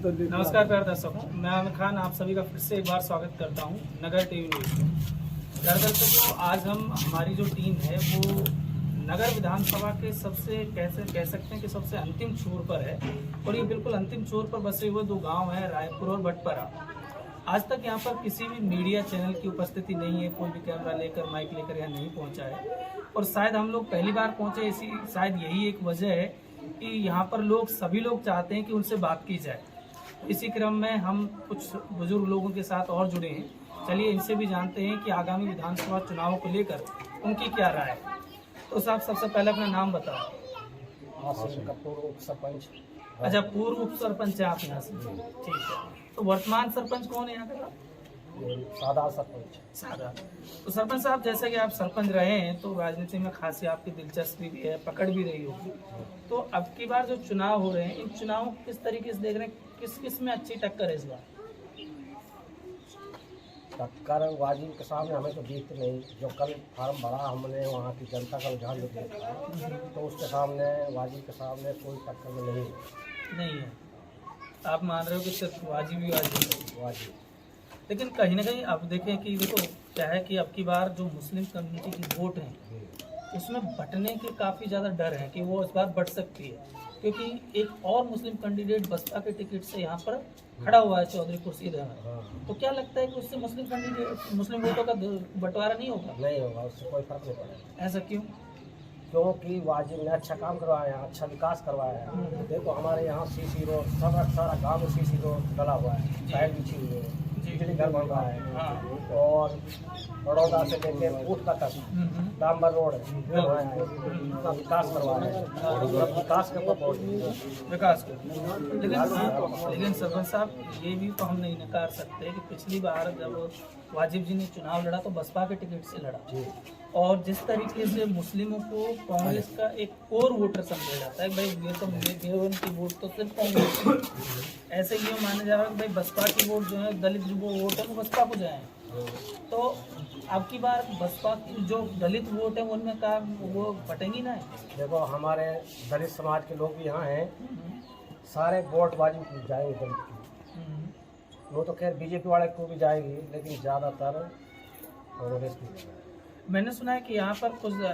नमस्कार प्यारे दर्शकों, मैं आमिर खान आप सभी का फिर से एक बार स्वागत करता हूं नगर टीवी न्यूज़ में। प्यारे दर्शकों, आज हमारी जो टीम है वो नगर विधानसभा के सबसे कैसे कह सकते हैं कि सबसे अंतिम छोर पर है और ये बिल्कुल अंतिम छोर पर बसे हुए दो गांव हैं, रायपुर और भटपरा। आज तक यहाँ पर किसी भी मीडिया चैनल की उपस्थिति नहीं है, कोई भी कैमरा लेकर माइक लेकर यहाँ नहीं पहुँचा है और शायद हम लोग पहली बार पहुँचे, इसी शायद यही एक वजह है कि यहाँ पर सभी लोग चाहते हैं कि उनसे बात की जाए। इसी क्रम में हम कुछ बुजुर्ग लोगों के साथ और जुड़े हैं। चलिए इनसे भी जानते हैं कि आगामी विधानसभा चुनाव को लेकर उनकी क्या राय है। तो साहब, सबसे पहले अपना नाम बताओ। पूर्व उप सरपंच। अच्छा, पूर्व उप सरपंच है आप यहाँ से? ठीक है। तो वर्तमान सरपंच कौन है यहाँ का? सादा सरपंच। सादा। तो सरपंच साहब, जैसे कि आप सरपंच रहे हैं तो राजनीति में खासी आपकी दिलचस्पी भी है, पकड़ भी रही होगी। तो अब की बार जो चुनाव हो रहे हैं, इन चुनाव को किस तरीके से देख रहे हैं? किस में अच्छी टक्कर है इस बार? टक्कर वाजिब के सामने हमें तो दिखती नहीं। जो कल फार्म भरा हमने, वहाँ की जनता का रुझान जो देखा तो उसके सामने वाजिब के सामने कोई टक्कर में नहीं है। आप मान रहे हो कि सिर्फ वाजिब ही वाजिब। लेकिन कहीं ना कहीं अब देखें कि देखो क्या है कि अब की बार जो मुस्लिम कम्युनिटी की वोट है उसमें बंटने के काफ़ी ज़्यादा डर है कि वो इस बार बढ़ सकती है, क्योंकि एक और मुस्लिम कैंडिडेट बसपा के टिकट से यहाँ पर खड़ा हुआ है, चौधरी खुर्शीद अहमद। तो क्या लगता है कि उससे मुस्लिम वोटों का बंटवारा नहीं होगा? नहीं होगा, उससे कोई फर्क नहीं पड़ेगा। ऐसा क्यों? क्योंकि वाजिब ने अच्छा काम करवाया है, अच्छा विकास करवाया है। देखो हमारे यहाँ सीसी रोड, सारा गाँव में सीसी रोड डला हुआ है, टाइल बिछी हुई है, बिजली घर बन रहा है और बड़ौदा से लेके ऊट तक डाम्बर रोड है, विकास करवाया है। विकास के विकास को लेकिन सरपंच साहब, ये भी तो हम नहीं नकार सकते कि पिछली बार जब वाजिब जी ने चुनाव लड़ा तो बसपा के टिकट से लड़ा और जिस तरीके से मुस्लिमों को कांग्रेस का एक कोर वोटर समझा जाता है, भाई ये तो देवन की वोट तो सिर्फ कांग्रेस की, ऐसे ये माना जा रहा है कि भाई बसपा की वोट जो है, दलित जो वोट है वो बसपा को जाए। तो अब की बार बसपा की जो दलित वोट है उनमें का वो बटेंगी ना? देखो हमारे दलित समाज के लोग भी यहाँ हैं, सारे वोट वाजिब जाएंगे दलित की। वो तो खैर बीजेपी वाले को भी जाएगी, लेकिन ज़्यादातर कांग्रेस की। मैंने सुना है कि यहाँ पर कुछ दो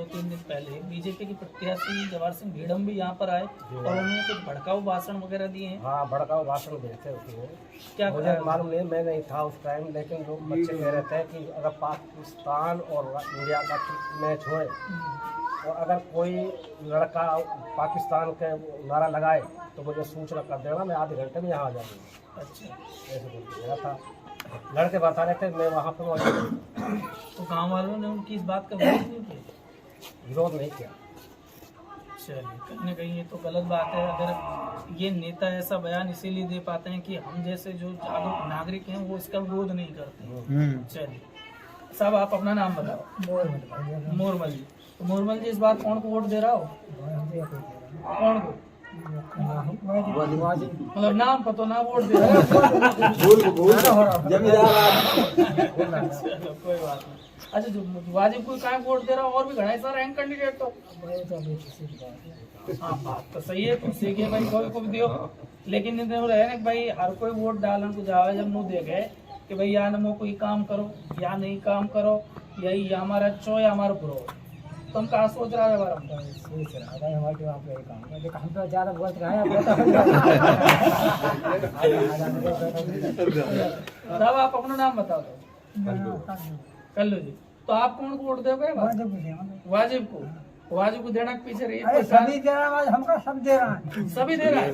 तीन दिन पहले बीजेपी के प्रत्याशी जवाहर सिंह भीड़म भी यहाँ पर आए और उन्होंने कुछ भड़काऊ भाषण वगैरह दिए हैं। हाँ, भड़काऊ भाषण देते उसमें। क्या मुझे मालूम नहीं, मैं नहीं था उस टाइम, लेकिन लोग बच्चे कह रहे थे कि अगर पाकिस्तान और इंडिया का मैच होए और अगर कोई लड़का पाकिस्तान के नारा लगाए तो मुझे सूचना कर देना, मैं आधे घंटे में यहाँ आ जाऊँगा। अच्छा, ऐसे बोल गया था। लड़के बता रहे थे, मैं वहाँ पर मौजूद। तो गाँव वालों ने उनकी इस बात का विरोध नहीं किया। चलिए, कहीं ना कहीं ये तो गलत बात है। अगर ये नेता ऐसा बयान इसीलिए दे पाते हैं कि हम जैसे जो जागरूक नागरिक हैं वो इसका विरोध नहीं करते। चलिए साहब, आप अपना नाम बताओ। मोरमल जी। तो मोरमल जी, इस बार कौन को वोट दे रहा हो? कौन को? मतलब नाम पता ना वोट दे रहा है। कोई बात नहीं। अच्छा, जो वाजिब को क्या वोट दे रहा हो? और भी घना सारा है कैंडिडेट तो। हाँ, बात तो सही है, खुशी के भाई कोई को भी दियो, लेकिन रहे भाई हर कोई वोट डालन को जावे जब मुँह दे गए कि भाई या नमो कोई काम करो या नहीं काम करो, यही या हमारा अच्छो या हमारा बुरो। तुम कहाँ सोच रहा है? हमारे हम तो ज़्यादा बोलते रहे साहब, आप अपना नाम बताओ। कल्लू जी। तो आप कौन को वोट दोगे? वाजिब को। वाजिब को देना के पीछे रही है? सभी दे रहा है, हमका सब दे रहा है। सभी दे रहा है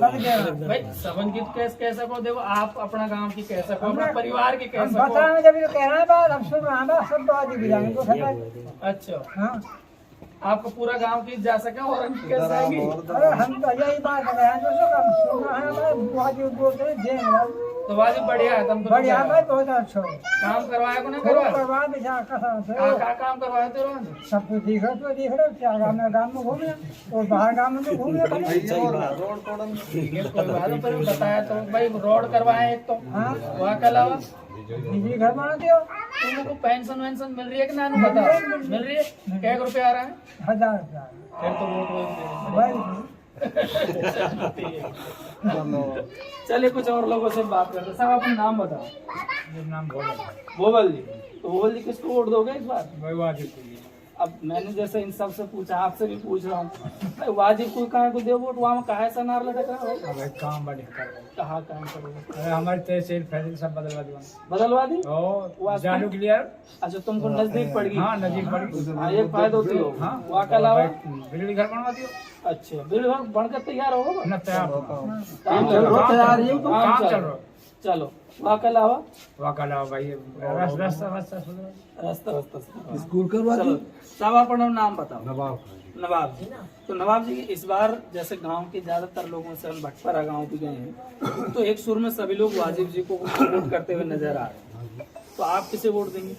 भाई। सबन की कैसा को देखो, आप अपना गांव की कैसा को, अपना परिवार की कैसा को बता में जब ये कह रहा है बात, हम सुन रहे हैं, सब वाजिब जाने को। अच्छा, हाँ, आपको पूरा गांव की जा सके और उनकी कैसे आएगी? अरे हम तो यही बात कर रहे हैं, जो सब सुन रहे हैं वाजिब बोलते हैं देंगे। तो वाजिब बढ़िया है, तुम तो बढ़िया भाई, बहुत अच्छा काम करवाया को नहीं करवाया? करवा दे, क्या काम करवाया तेरे? सब कुछ दिख रहा, क्या गाँव में घूमे और बाहर गाँव में घूमे। रोड बताया तो भाई, रोड करवाए एक तो। हाँ, वहाँ के अलावा बिजली घर बना दियो। तुम लोग को पेंशन वेंशन मिल रही है कि ना? बताओ, मिल रही है? क्या रुपये आ रहा है? 1000 रुपया। फिर तो वोट चलिए कुछ और लोगों से बात करते हैं। साहब अपना नाम बताओ। मेरा नाम भोबल जी। तो भोबल जी किसको वोट दोगे इस बार? भाई वाजिब के लिए। अब मैंने जैसे इन सब से पूछा, आपसे भी पूछ रहा हूँ, भाई वाजिब को कहाँ को दे वोट? वहाँ में कहा ऐसा नार लटक रहा है भाई? अब एक काम बड़ी कर रहे हैं। कहाँ काम करोगे? अरे हमारी तहसील फैसिल सब बदलवा दिया। बदलवा दी? और जालू क्लियर। अच्छा तुमको नजदीक पड़ गई? हाँ नजीक पड़ गई। हाँ एक फायदा होती हो। हाँ वहाँ के अलावा? बिजली घर बनवा दियो। अच्छा बिल बनकर तैयार होगा? न तैयार काम चल रहा है। काम चल रहा। चलो वहाँ के अलावा? वहाँ का लाओ भाई रास्ता स्कूल करवा चलो साहब अपना नाम बताओ। नवाब जी। तो नवाब जी इस बार जैसे गांव के ज्यादातर लोगों से हम भटपरा गांव भी गए हैं, तो एक सुर में सभी लोग वाजिब जी को वोट करते हुए नजर आ रहे हैं, तो आप किसे वोट देंगे?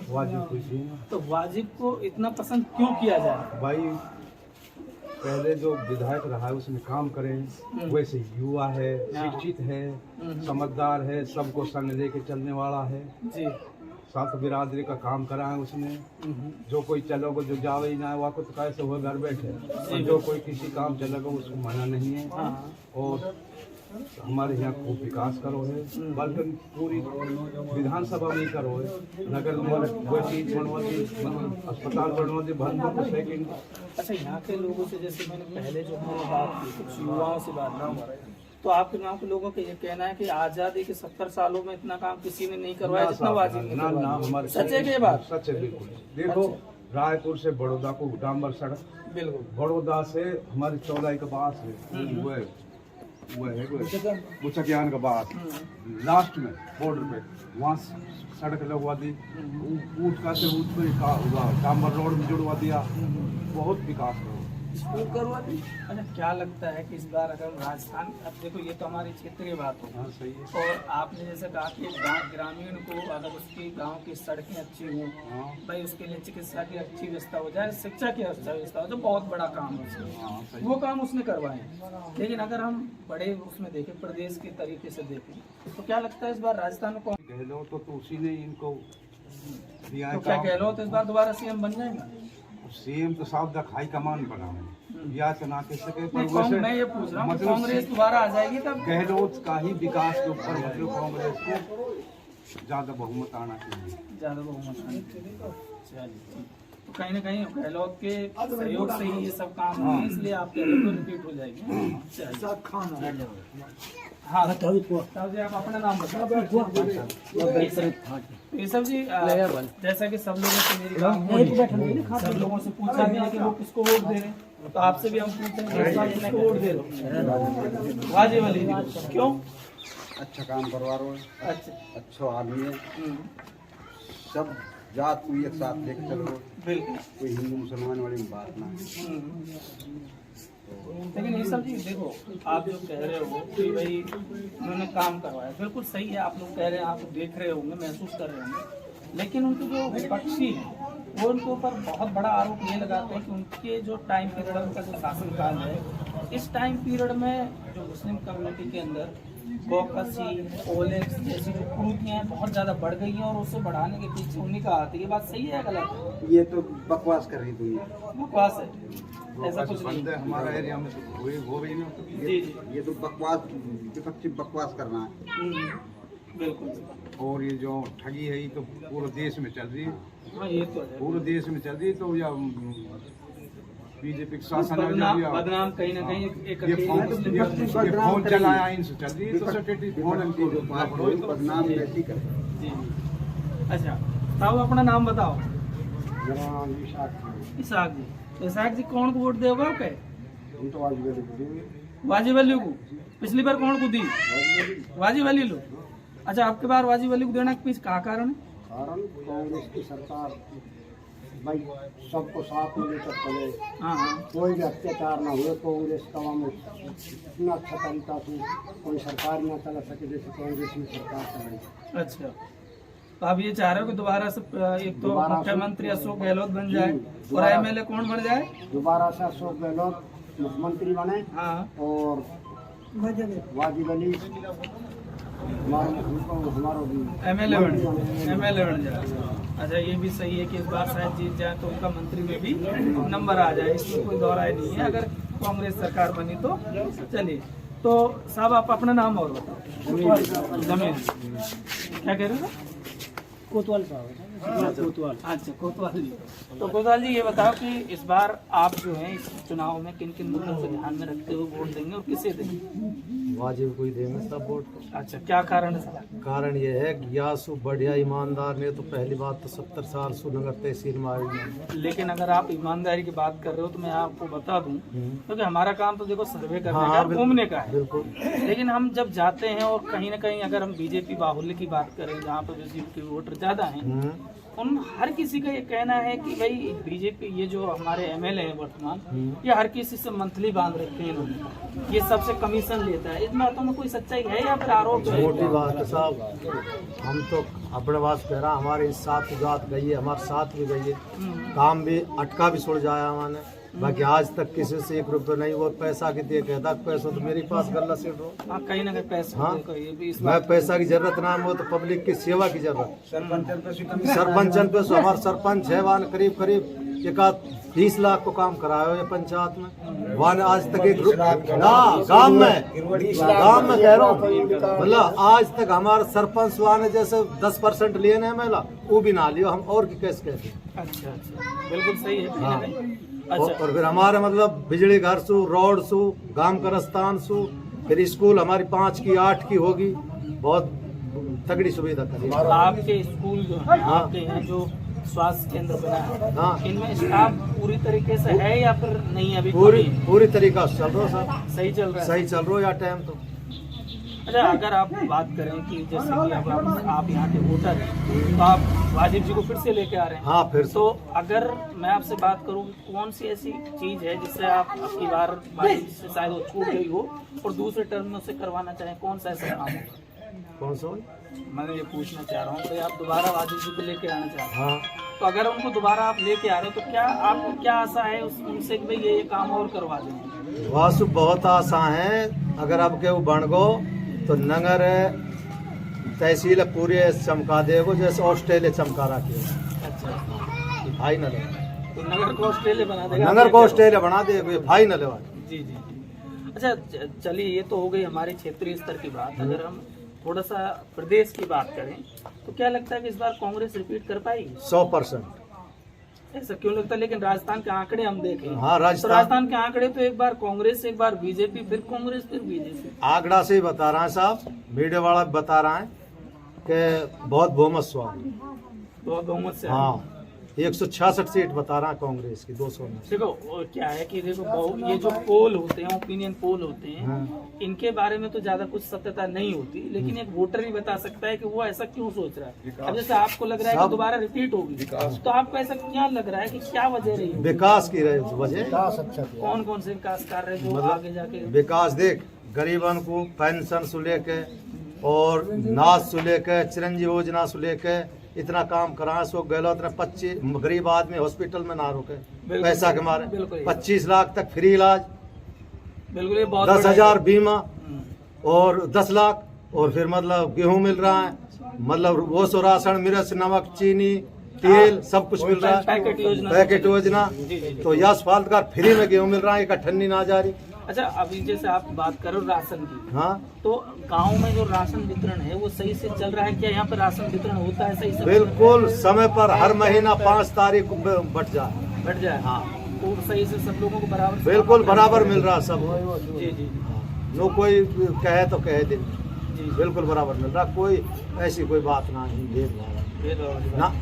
वाजिब खुशी तो वाजिब को इतना पसंद क्यों किया जाए? भाई पहले जो विधायक रहा है उसने काम करे, वैसे युवा है, शिक्षित है, समझदार है, सबको संग लेके चलने वाला है जी। साथ बिरादरी का काम करा है उसने। जो कोई चलोगे जो जावे ही ना है वहाँ को तो कैसे हुआ घर बैठे, और जो कोई किसी काम चलेगा उसको मना नहीं है। हाँ। और हमारे यहाँ खूब विकास करो है, बल्कि पूरी विधानसभा में ही करो है। नगर में कोई चीज बनवा दी, अस्पताल बनवा दी, भर सेकंड। अच्छा यहाँ के लोगों से जैसे मैंने पहले जो मैंने बात की, कुछ युवाओं से बात की, तो आपके गांव के लोगों का ये कहना है कि आजादी के 70 सालों में इतना काम किसी ने नहीं करवाया जितना वाजिब ने करवाया। सच है कि ये बात? सच है बिल्कुल। देखो रायपुर से बड़ौदा को डांबर सड़क, बिल्कुल। बड़ौदा से हमारी चौलाई के पास है, वो है बुचकियान के पास लास्ट में बॉर्डर पे, वहाँ सड़क लगवा दी, ऊट का से ऊट पे डांबर रोड में जुड़वा दिया, बहुत विकास हुआ। स्कूल करवा दी। अच्छा क्या लगता है कि इस बार अगर राजस्थान, अब देखो ये तो हमारी क्षेत्र की बात हो, हाँ सही है। और आपने जैसे कहा कि गाँव ग्रामीण को अगर उसकी गांव की सड़कें अच्छी हों, भाई उसके लिए चिकित्सा की अच्छी व्यवस्था हो जाए, शिक्षा की अच्छा व्यवस्था हो, तो बहुत बड़ा काम है उसमें, वो काम उसने करवाए। लेकिन अगर हम बड़े उसमें देखें, प्रदेश के तरीके से देखें, तो क्या लगता है इस बार राजस्थान में कौन? गहलोत तो उसी ने इनको दिया है तो क्या काम। गहलोत इस बार दोबारा सीएम बन जाएगा? सीएम तो साफ तक हाई कमान बना है, या तो ना कह सके, पर नहीं, मैं ये पूछ रहा हूँ मतलब कांग्रेस दोबारा आ जाएगी तब? गहलोत का ही विकास के ऊपर मतलब कांग्रेस को ज्यादा बहुमत आना चाहिए। ज्यादा बहुमत आनी चाहिए। चलिए ठीक। तो कहीं ना कहीं गहलोत के सहयोग से ही ये सब काम हुए, इसलिए आप कह रहे हो रिपीट हो जाएगी। चलिए। हाँ साहब जी आप अपना नाम बताओ। ये सब जी जैसा कि सब लोगों से मेरी बात हुई, सब लोगों से पूछा भी है कि वो किसको वोट दे रहे हैं, तो आपसे भी हम पूछ रहे हैं इस बार किसको वोट दे रहे हो? वाजिब अली जी। क्यों? अच्छा काम करवा रहे हो, अच्छा अच्छो आदमी है, सब जात को एक साथ लेके चलो, बिल्कुल। कोई हिंदू मुसलमान वाली बात ना है। लेकिन ये सब चीज देखो, आप जो कह रहे हो कि भाई उन्होंने काम करवाया, बिल्कुल सही है, आप लोग कह रहे हैं, आप देख रहे होंगे, महसूस कर रहे होंगे, लेकिन उनके जो विपक्षी हैं वो उनके ऊपर बहुत बड़ा आरोप ये लगाते हैं कि उनके जो टाइम पीरियड, उनका जो शासनकाल है, इस टाइम पीरियड में जो मुस्लिम कम्युनिटी के अंदर बोकसी, ओलेक्स जैसी जो कुरीतियाँ हैं बहुत ज़्यादा बढ़ गई हैं, और उससे बढ़ाने के पीछे उन्हीं का हाथ है। ये बात सही है गलत? ये तो बकवास कर रही तुम, बकवास है, ऐसा कुछ नहीं। बंदे हमारा एरिया में तो वो भी नहीं। जी जी ये तो बकवास, विपक्षी बकवास करना है। बिल्कुल। और ये जो ठगी है ये तो पूरे देश में चल रही है, हाँ ये तो है। पूरे देश में चल रही है। तो या बीजेपी शासन है, बदनाम कहीं ना कहीं एक ये फोन चलाया इनसे चल रही है, तो सेक्रेटरी फोन इनको बदनाम बेटी कर। जी। अच्छा साहब अपना नाम बताओ। मेरा नाम इसाक जी। तो इसाक जी कौन को वोट दोगे आप? तो वाजिब अली को। पिछली बार कौन को दी? वाजिब अली लो। अच्छा आपके बार वाजिब अली को देना के पीछे क्या कारण है? कारण कांग्रेस की सरकार भाई सबको साथ में लेकर चले, हाँ कोई भी अत्याचार ना हुए। कांग्रेस का में इतना अच्छा तरीका से कोई सरकार ना चला सके जैसे कांग्रेस में सरकार चलाई। अच्छा तो आप ये चाह रहे हो कि दोबारा से एक तो मुख्यमंत्री अशोक गहलोत बन जाए और एमएलए कौन बन जाए? दोबारा से अशोक गहलोत मुख्यमंत्री बने, हाँ और वाजिब अली हमारा एमएलए बन जाए। अच्छा ये भी सही है कि इस बार शायद जीत जाए तो उनका मंत्री में भी नंबर आ जाए, इसमें कोई दौराय नहीं है। अगर कांग्रेस सरकार बनी तो चलिए। तो साहब आप अपना नाम और बताओ। जमीन क्या कह रहे हो? कोतवाल साहब, कोतवाल। अच्छा कोतवाल जी। तो कोतवाल जी ये बताओ कि इस बार आप जो है इस चुनाव में किन किन मुद्दों को ध्यान में रखते हुए वोट देंगे और किसे देंगे? वाजिब को ही देंगे सब वोट। अच्छा क्या कारण है साहब? कारण ये है कि यासु बढ़िया ईमानदार ने तो पहली बात तो 70 साल सु नगर तहसील में आई। लेकिन अगर आप ईमानदारी की बात कर रहे हो तो मैं आपको बता दूं क्योंकि हमारा काम तो देखो सर्वे करने हाँ, का, बिल्कुल, घूमने का है। बिल्कुल। लेकिन हम जब जाते हैं और कहीं ना कहीं अगर हम बीजेपी बाहुल्य की बात करें जहाँ पर बीजेपी वोटर ज्यादा हैं, उन हर किसी का ये कहना है कि भाई बीजेपी ये जो हमारे एमएलए हैं वर्तमान, ये हर किसी से मंथली बांध रखे हैं इन्होंने, ये सबसे कमीशन लेता है। इन बातों में कोई सच्चाई है या फिर आरोप है? मोटी बात है साहब, हम तो अपने बात कह रहा, हमारे साथ जात गई है, हमारे साथ भी गई है, काम भी अटका भी छोड़ जाया हमने, बाकी आज तक किसी से 1 रुपये नहीं। वो पैसा की दे कहता पैसा तो मेरे पास गल्ला से रो। हाँ कहीं ना कहीं पैसा हाँ, ये भी इस मैं पैसा की जरूरत ना है, वो तो पब्लिक की सेवा की जरूरत। सरपंचन पे हमारा सरपंच है वान करीब करीब 20 लाख को काम कराया है पंचायत में, वान आज तक एक गांव में कह रहा हूँ, मतलब आज तक हमारा सरपंच वान जैसे 10% लिए ना महिला वो भी ना लियो, हम और की कैसे कहते हैं। अच्छा बिल्कुल सही है कहीं ना हाँ। कहीं। और अच्छा फिर हमारे मतलब बिजली घर सु, रोड सु, गांव का रस्तान सु, फिर स्कूल हमारी 5 की 8 की होगी, बहुत तगड़ी सुविधा करी। आपके स्कूल जो है, हाँ। आपके यहाँ जो स्वास्थ्य केंद्र बना है, हाँ। इनमें स्टाफ पूरी तरीके से है या फिर नहीं? अभी पूरी तरीका से चल रहा सर, सही चल रहा है? सही चल रहा या टाइम तो। अच्छा अगर आप बात करें कि जैसे कि अब आप यहाँ के वोटर हैं तो आप वाजिब जी को फिर से लेके आ रहे हैं। हाँ फिर तो अगर मैं आपसे बात करूँ कौन सी ऐसी चीज है जिससे आप आपकी बार वाजिब जी से शायद वो छूट गई हो और दूसरे टर्म में उसे करवाना चाहें, कौन सा ऐसा काम है? कौन सा? मैं ये पूछना चाह रहा हूँ कि आप दोबारा वाजिब जी को लेके आना चाह रहे हैं, हाँ तो अगर उनको दोबारा आप लेके आ रहे हो तो क्या आपको क्या आशा है उनसे कि भाई ये काम और करवा देंगे? वासु बहुत आशा है, अगर अब के वो बन गो तो नगर तहसील पूरे चमका देगो जैसे ऑस्ट्रेलिया चमका रखी है। अच्छा फाइनल है, तो नगर को ऑस्ट्रेलिया बना देगा? नगर को ऑस्ट्रेलिया बना देगा, फाइनल है। जी। अच्छा चलिए ये तो हो गई हमारे क्षेत्रीय स्तर की बात। अगर हम थोड़ा सा प्रदेश की बात करें तो क्या लगता है कि इस बार कांग्रेस रिपीट कर पाएगी? 100%। ऐसा क्यों लगता है? लेकिन राजस्थान के आंकड़े हम देखें, हाँ, तो राजस्थान के आंकड़े तो एक बार कांग्रेस, एक बार बीजेपी, फिर कांग्रेस, फिर बीजेपी। आंकड़ा से ही बता रहा है साहब, मीडिया वाला भी बता रहा है कि बहुत बहुमत स्वामी। तो बहुमत से हाँ 166 सीट बता रहा है कांग्रेस की 200 में। देखो वो क्या है कि देखो ये जो पोल होते हैं, ओपिनियन पोल होते हैं, हाँ। इनके बारे में तो ज्यादा कुछ सत्यता नहीं होती, लेकिन एक वोटर ही बता सकता है कि वो ऐसा क्यों सोच रहा है। अब जैसे आपको लग रहा है कि दोबारा रिपीट होगी, तो आपको ऐसा क्या लग रहा है कि क्या वजह रही होगी? विकास की वजह, कौन कौन से विकास कार्य जो आगे जाके? विकास देख, गरीबन को पेंशन से लेके और नाश से लेके चिरंजीवी योजना से लेके इतना काम करा सो गलो, इतना 25 गरीब आदमी हॉस्पिटल में ना रुके पैसा के मारे, 25 लाख तक फ्री इलाज, बिल्कुल ये बहुत 10,000 बीमा और 10 लाख, और फिर मतलब गेहूं मिल रहा है, मतलब वो सो राशन, मिर्च, नमक, चीनी, तेल सब कुछ मिल रहा है, पैकेट योजना। तो यश फालतकार फ्री में गेहूं मिल रहा है, एक ठन्नी ना जा रही। अच्छा अभी जैसे आप बात करो राशन की, हाँ तो गांव में जो राशन वितरण है वो सही से चल रहा है क्या? यहाँ पर राशन वितरण होता है सही से? बिल्कुल समय पर, हर महीना 5 तारीख को बट जाए। हाँ तो सही से सब लोगों को बराबर? बिल्कुल बराबर मिल रहा सब। जी। नो कोई कहे तो कहे दे, बिल्कुल बराबर मिल रहा, कोई ऐसी कोई बात ना है, भेदभाव ना।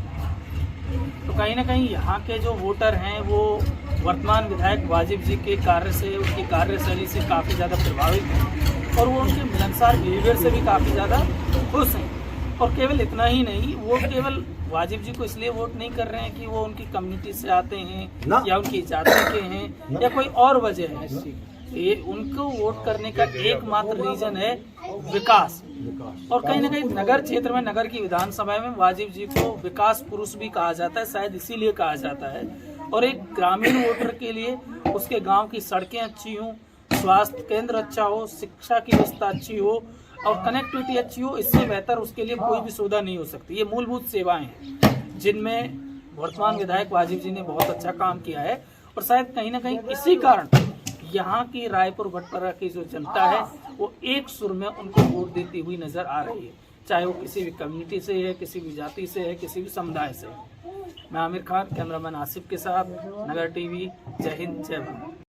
तो कहीं ना कहीं यहाँ के जो वोटर हैं वो वर्तमान विधायक वाजिब जी के कार्य से, उनकी कार्यशैली से काफ़ी ज़्यादा प्रभावित हैं और वो उनके मिलनसार बिहेवियर से भी काफ़ी ज़्यादा खुश हैं। और केवल इतना ही नहीं, वो केवल वाजिब जी को इसलिए वोट नहीं कर रहे हैं कि वो उनकी कम्युनिटी से आते हैं या उनकी जाति के हैं या कोई और वजह है। ये उनको वोट करने का एकमात्र रीजन है विकास। और कहीं ना कहीं नगर क्षेत्र में, नगर की विधानसभा में वाजिब जी को विकास पुरुष भी कहा जाता है, शायद इसीलिए कहा जाता है। और एक ग्रामीण वोटर के लिए उसके गांव की सड़कें अच्छी हों, स्वास्थ्य केंद्र अच्छा हो, शिक्षा की व्यवस्था अच्छी हो और कनेक्टिविटी अच्छी हो, इससे बेहतर उसके लिए कोई भी सुविधा नहीं हो सकती। ये मूलभूत सेवाएं हैं जिनमें वर्तमान विधायक वाजिब जी ने बहुत अच्छा काम किया है और शायद कहीं ना कहीं इसी कारण यहाँ की रायपुर भटपारा की जो जनता है वो एक सुर में उनको वोट देती हुई नजर आ रही है, चाहे वो किसी भी कम्युनिटी से है, किसी भी जाति से है, किसी भी समुदाय से है। मैं आमिर खान, कैमरामैन आसिफ के साथ, नगर टीवी। जय हिंद, जय भारत।